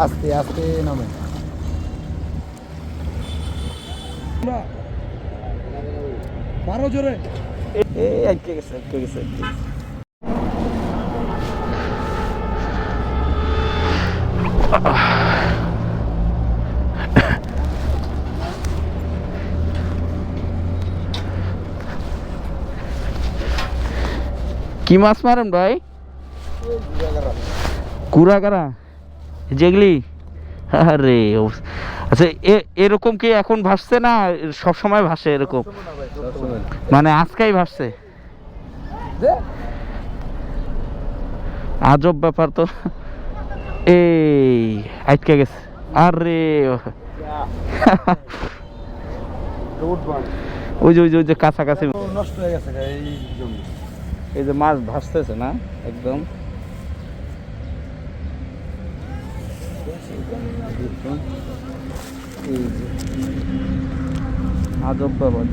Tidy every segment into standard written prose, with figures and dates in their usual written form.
আস্তে আস্তে নামে। মারো জোরে। আটকে গেছে আটকে গেছে আটকে গেছে। কি মাছ মারেন ভাই? কুড়াকারা যেগুলি? আরে আচ্ছা, এরকম কি এখন ভাসছে না সব সময় ভাসে এরকম? মানে আজকেই ভাসছে? আজব ব্যাপার তো। এই আটকে গেছে। আরে ওই যে ওই যে ওই যে কাছাকাছি নষ্ট হয়ে গেছে এই জমি। এই যে মাছ ভাসতেছে না একদম। এই যে আজব ব্যাপার,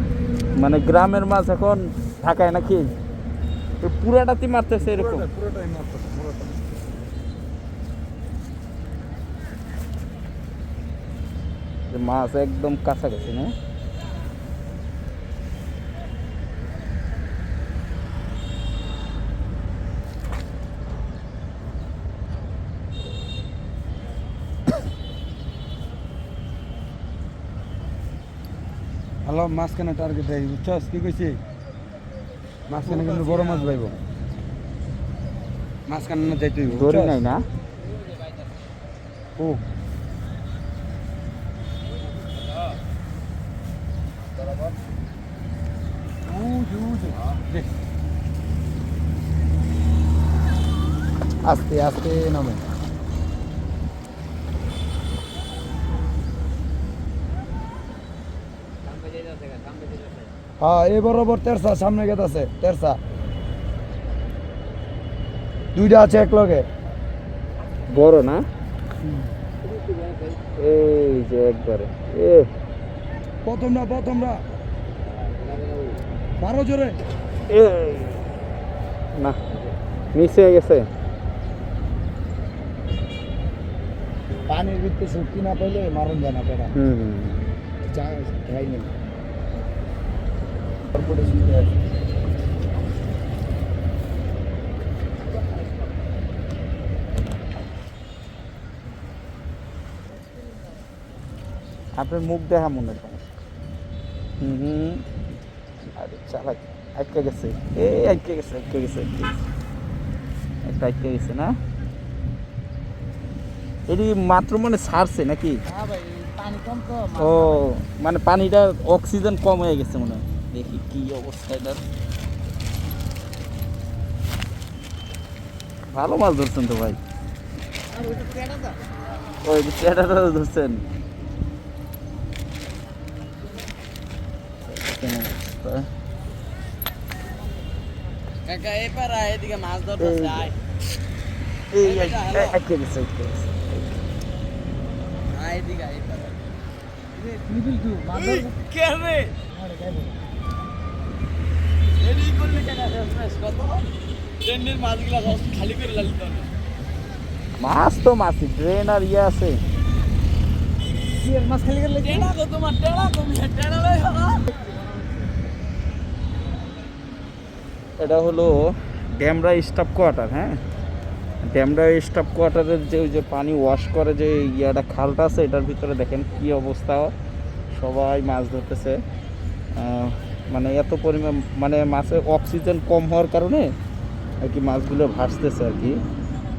মানে গ্রামের মাছ এখন ঢাকায় নাকি পুরাটাতে মারতেছে এরকম। পুরোটাই মারতেছে পুরোটা। মাছ একদম কাছাকাছি না? হ্যালো, মাঝখানে টার্গেট দেয় বুঝছস কি কইছি? মাঝখানে কিন্তু বড় মাছ পাইব, মাঝখানে না যাইতে হইব। ধরি নাই না? ও আস্তে আস্তে নামে। হ্যাঁ, এই বরাবর তেরসা সামনে গেট আছে, তেরসা দুইটা আছে এক লগে। বড় না? এই যে একবারে প্রথমরা মারো জোরে। না, মিস হয়ে গেছে। পানির ভিতরে শক্তি না পাইলে মারণ যায় না পেটা। খাই নেই। তারপরে আপনার মুখ দেখা মনে হয়। আরে চালাক, আটকে গেছে। আটকে গেছে আটকে গেছে আটকে গেছে, একটা আটকে গেছে না? এটি মাত্র মানে ছাড়ছে নাকি? ও মানে পানিটার অক্সিজেন কম হয়ে গেছে মনে হয়। দেখি কি অবস্থা এটার। ভালো মাছ ধরছেন তো ভাই। ওই পেটাটা ধরছেন। কাকা এপারা এদিকে মাছ ধরতেছে। আয় এই আটকে গেছে আটকে গেছে। আয় এদিকে আয় এপারা। নিবিল তু মাছ কে রে এডি করলে কেনা ফ্রেশ কত ট্রেনের মাছগুলা সব খালি করে লালি তো। মাছ তো মাছই, ড্রেন আর ইয়ে আছে। কি এর মাছ খালি করে টেড়া কো তোমার টেড়া কমি টেড়া লই হলো। এটা হলো ড্যামরা স্টাফ কোয়ার্টার। হ্যাঁ, ড্যামরা স্টাফ কোয়ার্টারের যে ওই যে পানি ওয়াশ করে যে ইয়াটা খালটা আছে, এটার ভিতরে দেখেন কি অবস্থা। সবাই মাছ ধরতেছে। মানে এত পরিমাণ, মানে মাছের অক্সিজেন কম হওয়ার কারণে আর কি মাছগুলো ভাসতেছে আর কি।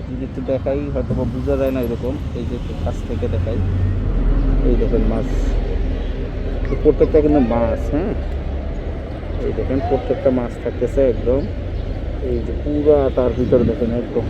যদি একটু দেখাই হয়তো বা বোঝা যায় না এরকম। এই যে একটু কাছ থেকে দেখাই, এই দেখেন মাছ, প্রত্যেকটা কিন্তু মাছ। হ্যাঁ, এই দেখেন প্রত্যেকটা মাছ থাকতেছে একদম। এই যে পুরা তার ভিতরে দেখেন একদম